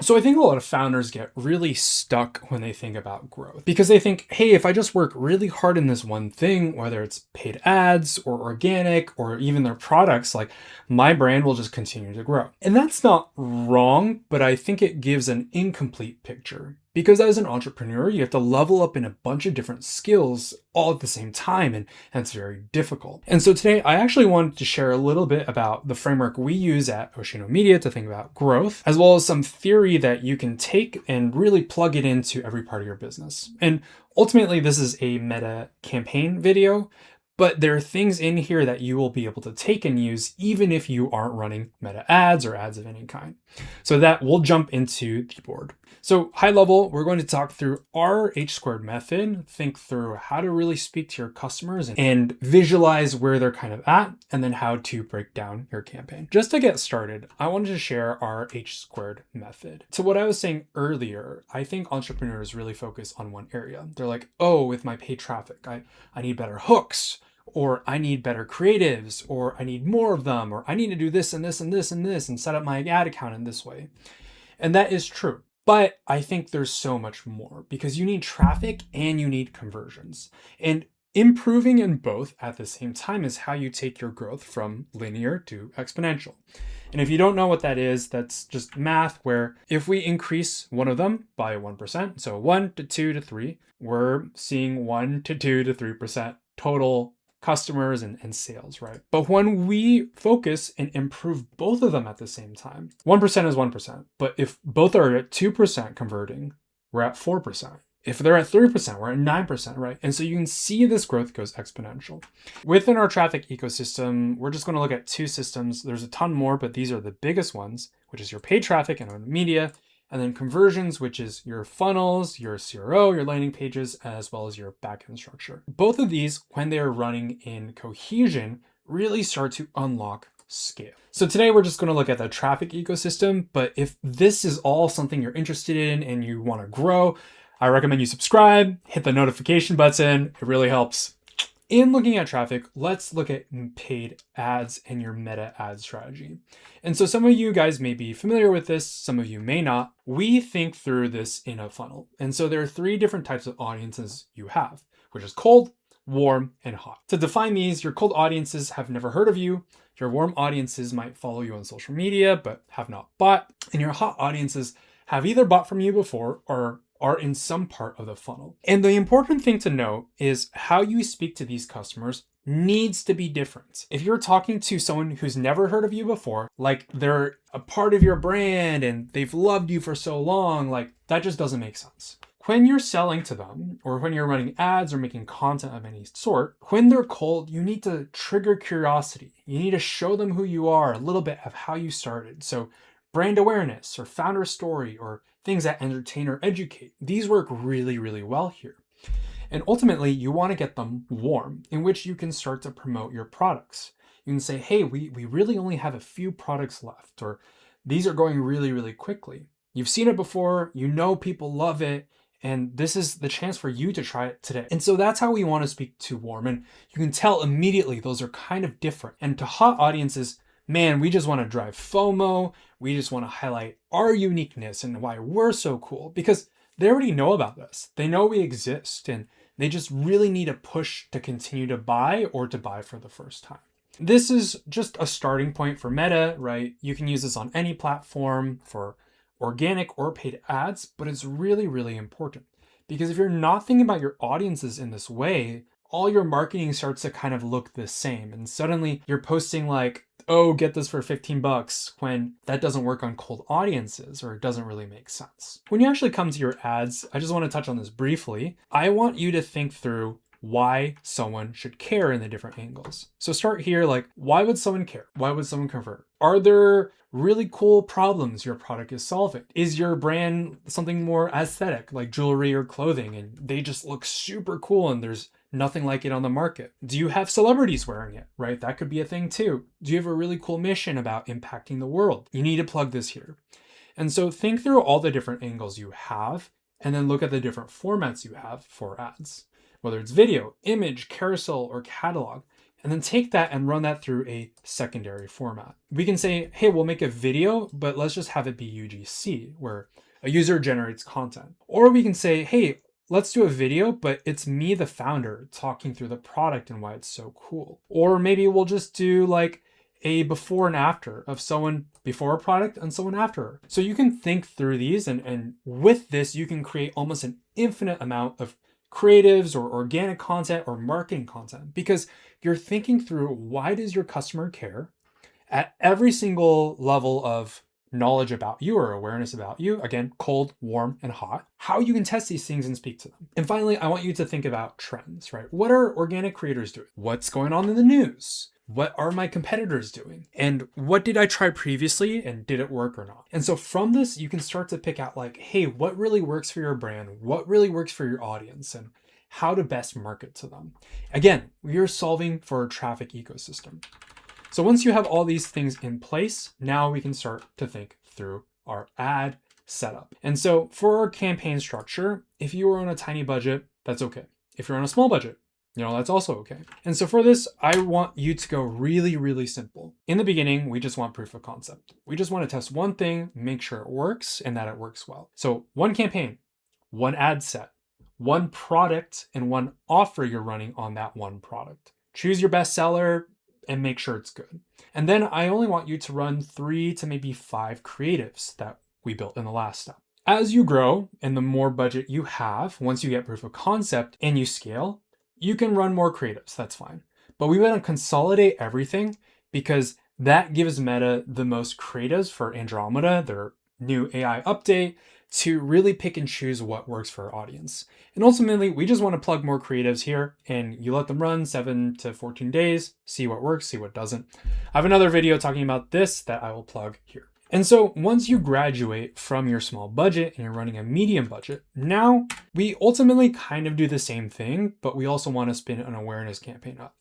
So I think a lot of founders get really stuck when they think about growth because they think, hey, if I just work really hard in this one thing, whether it's paid ads or organic or even their products, like my brand will just continue to grow. And that's not wrong, but I think it gives an incomplete picture. Because as an entrepreneur, you have to level up in a bunch of different skills all at the same time, and that's very difficult. And so today, I actually wanted to share a little bit about the framework we use at Hoshino Media to think about growth, as well as some theory that you can take and really plug it into every part of your business. And ultimately, this is a meta campaign video, but there are things in here that you will be able to take and use even if you aren't running meta ads or ads of any kind. So that we'll jump into the board. So high level, we're going to talk through our H squared method, think through how to really speak to your customers and visualize where they're kind of at, and then how to break down your campaign. Just to get started, I wanted to share our H squared method. To what I was saying earlier, I think entrepreneurs really focus on one area. They're like, oh, with my paid traffic, I need better hooks, or I need better creatives, or I need more of them, or I need to do this and this and this and this and set up my ad account in this way. And that is true. But I think there's so much more because you need traffic and you need conversions. And improving in both at the same time is how you take your growth from linear to exponential. And if you don't know what that is, that's just math where if we increase one of them by 1%, so 1 to 2 to 3, we're seeing 1 to 2 to 3% total customers and sales, right? But when we focus and improve both of them at the same time, 1% is 1%. But if both are at 2% converting, we're at 4%. If they're at 3%, we're at 9%, right? And so you can see this growth goes exponential. Within our traffic ecosystem, we're just going to look at two systems. There's a ton more, but these are the biggest ones, which is your paid traffic and owned media, and then conversions, which is your funnels, your CRO, your landing pages, as well as your backend structure. Both of these, when they are running in cohesion, really start to unlock scale. So today we're just going to look at the traffic ecosystem, but if this is all something you're interested in and you want to grow, I recommend you subscribe, hit the notification button. It really helps. In looking at traffic, let's look at paid ads and your meta ad strategy. And so some of you guys may be familiar with this, some of you may not. We think through this in a funnel. And so there are 3 different types of audiences you have, which is cold, warm, and hot. To define these, your cold audiences have never heard of you. Your warm audiences might follow you on social media, but have not bought. And your hot audiences have either bought from you before or are in some part of the funnel. And the important thing to know is how you speak to these customers needs to be different. If you're talking to someone who's never heard of you before, like they're a part of your brand and they've loved you for so long, like that just doesn't make sense. When you're selling to them or when you're running ads or making content of any sort, when they're cold, you need to trigger curiosity. You need to show them who you are, a little bit of how you started. So brand awareness or founder story or things that entertain or educate. These work really, really well here. And ultimately, you want to get them warm, in which you can start to promote your products. You can say, hey, we really only have a few products left, or these are going really, really quickly. You've seen it before, you know people love it, and this is the chance for you to try it today. And so that's how we want to speak to warm. And you can tell immediately those are kind of different. And to hot audiences, man, we just want to drive FOMO. We just want to highlight our uniqueness and why we're so cool because they already know about this. They know we exist and they just really need a push to continue to buy or to buy for the first time. This is just a starting point for Meta, right? You can use this on any platform for organic or paid ads, but it's really, really important because if you're not thinking about your audiences in this way, all your marketing starts to kind of look the same. And suddenly you're posting like, oh, get this for $15 when that doesn't work on cold audiences or it doesn't really make sense. When you actually come to your ads, I just want to touch on this briefly. I want you to think through why someone should care in the different angles. So start here, like, why would someone care? Why would someone convert? Are there really cool problems your product is solving? Is your brand something more aesthetic, like jewelry or clothing, and they just look super cool and there's nothing like it on the market? Do you have celebrities wearing it, right? That could be a thing too. Do you have a really cool mission about impacting the world? You need to plug this here. And so think through all the different angles you have and then look at the different formats you have for ads. Whether it's video, image, carousel, or catalog, and then take that and run that through a secondary format. We can say, hey, we'll make a video, but let's just have it be UGC, where a user generates content. Or we can say, hey, let's do a video, but it's me, the founder, talking through the product and why it's so cool. Or maybe we'll just do like a before and after of someone before a product and someone after. So you can think through these, and with this, you can create almost an infinite amount of creatives or organic content or marketing content, because you're thinking through, why does your customer care at every single level of knowledge about you or awareness about you, again, cold, warm, and hot, how you can test these things and speak to them. And finally, I want you to think about trends, right? What are organic creators doing? What's going on in the news? What are my competitors doing? And what did I try previously and did it work or not? And so from this, you can start to pick out like, hey, what really works for your brand? What really works for your audience? And how to best market to them. Again, we are solving for a traffic ecosystem. So once you have all these things in place, now we can start to think through our ad setup. And so for our campaign structure, if you are on a tiny budget, that's okay. If you're on a small budget, that's also okay. And so for this, I want you to go really, really simple. In the beginning, we just want proof of concept. We just want to test one thing, make sure it works and that it works well. So one campaign, one ad set, one product, and one offer you're running on that one product. Choose your best seller and make sure it's good. And then I only want you to run 3 to maybe 5 creatives that we built in the last step. As you grow and the more budget you have, once you get proof of concept and you scale, you can run more creatives, that's fine. But we want to consolidate everything, because that gives Meta the most creatives for Andromeda, their new AI update, to really pick and choose what works for our audience. And ultimately, we just want to plug more creatives here, and you let them run 7 to 14 days, see what works, see what doesn't. I have another video talking about this that I will plug here. And so once you graduate from your small budget and you're running a medium budget, now we ultimately kind of do the same thing, but we also want to spin an awareness campaign up.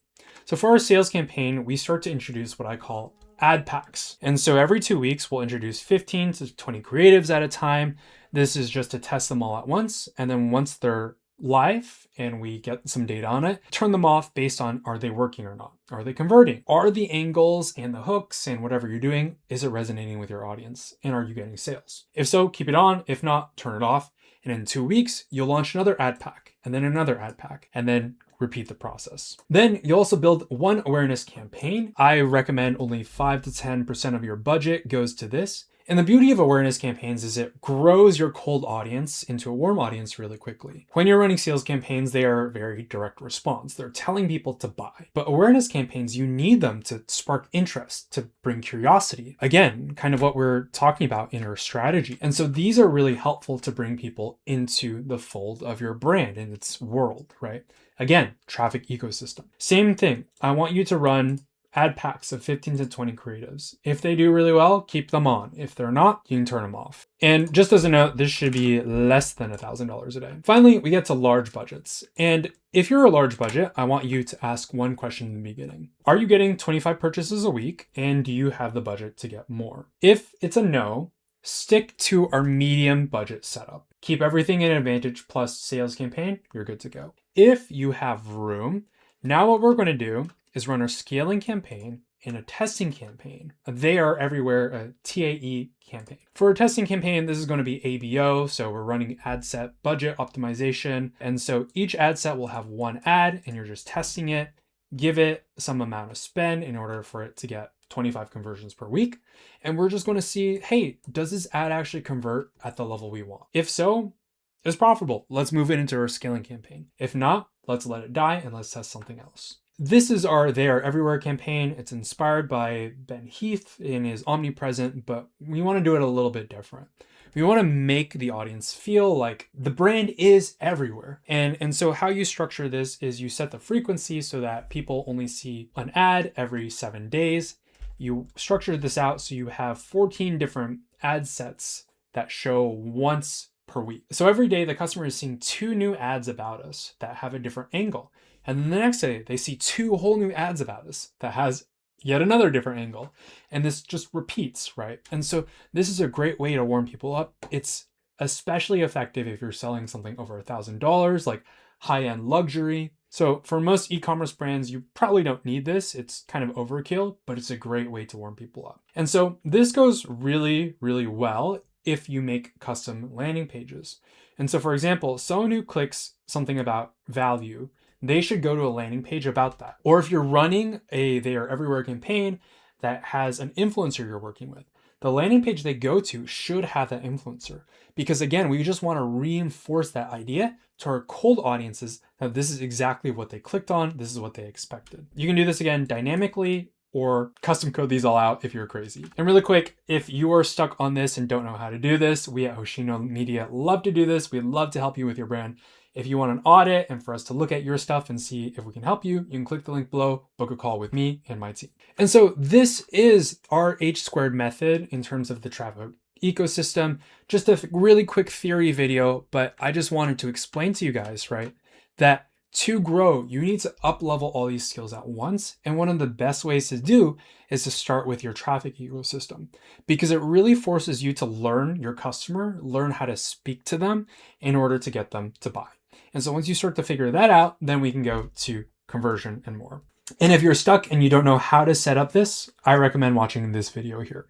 So for our sales campaign, we start to introduce what I call ad packs. And so every 2 weeks, we'll introduce 15 to 20 creatives at a time. This is just to test them all at once. And then once they're live and we get some data on it, turn them off based on, are they working or not? Are they converting? Are the angles and the hooks and whatever you're doing, is it resonating with your audience? And are you getting sales? If so, keep it on. If not, turn it off. And in 2 weeks, you'll launch another ad pack, and then another ad pack, and then repeat the process. Then you also build one awareness campaign. I recommend only 5 to 10% of your budget goes to this. And the beauty of awareness campaigns is it grows your cold audience into a warm audience really quickly. When you're running sales campaigns, they are very direct response. They're telling people to buy. But awareness campaigns, you need them to spark interest, to bring curiosity. Again, kind of what we're talking about in our strategy. And so these are really helpful to bring people into the fold of your brand and its world, right? Again, traffic ecosystem. Same thing. I want you to run ad packs of 15 to 20 creatives. If they do really well, keep them on. If they're not, you can turn them off. And just as a note, this should be less than $1,000 a day. Finally, we get to large budgets. And if you're a large budget, I want you to ask one question in the beginning. Are you getting 25 purchases a week? And do you have the budget to get more? If it's a no, stick to our medium budget setup. Keep everything in Advantage plus sales campaign, you're good to go. If you have room, now what we're going to do is run our scaling campaign and a testing campaign. They are everywhere, a TAE campaign. For a testing campaign, this is going to be ABO. So we're running ad set budget optimization. And so each ad set will have one ad and you're just testing it, give it some amount of spend in order for it to get 25 conversions per week. And we're just going to see, hey, does this ad actually convert at the level we want? If so, it's profitable. Let's move it into our scaling campaign. If not, let's let it die and let's test something else. This is our They Are Everywhere campaign. It's inspired by Ben Heath and is omnipresent, but we want to do it a little bit different. We want to make the audience feel like the brand is everywhere. And so how you structure this is you set the frequency so that people only see an ad every 7 days. You structure this out so you have 14 different ad sets that show once per week. So every day the customer is seeing 2 new ads about us that have a different angle. And then the next day they see 2 whole new ads about us that has yet another different angle. And this just repeats, right? And so this is a great way to warm people up. It's especially effective if you're selling something over $1,000, like high-end luxury. So for most e-commerce brands, you probably don't need this. It's kind of overkill, but it's a great way to warm people up. And so this goes really, really well if you make custom landing pages. And so for example, someone who clicks something about value, they should go to a landing page about that. Or if you're running a They Are Everywhere campaign that has an influencer you're working with, the landing page they go to should have that influencer. Because again, we just want to reinforce that idea to our cold audiences that this is exactly what they clicked on, this is what they expected. You can do this again dynamically or custom code these all out if you're crazy. And really quick, if you are stuck on this and don't know how to do this, we at Hoshino Media love to do this. We'd love to help you with your brand. If you want an audit and for us to look at your stuff and see if we can help you, you can click the link below, book a call with me and my team. And so this is our H squared method in terms of the traffic ecosystem. Just a really quick theory video, but I just wanted to explain to you guys, right, that to grow, you need to up level all these skills at once. And one of the best ways to do is to start with your traffic ecosystem, because it really forces you to learn your customer, learn how to speak to them in order to get them to buy. And so once you start to figure that out, then we can go to conversion and more. And if you're stuck and you don't know how to set up this, I recommend watching this video here.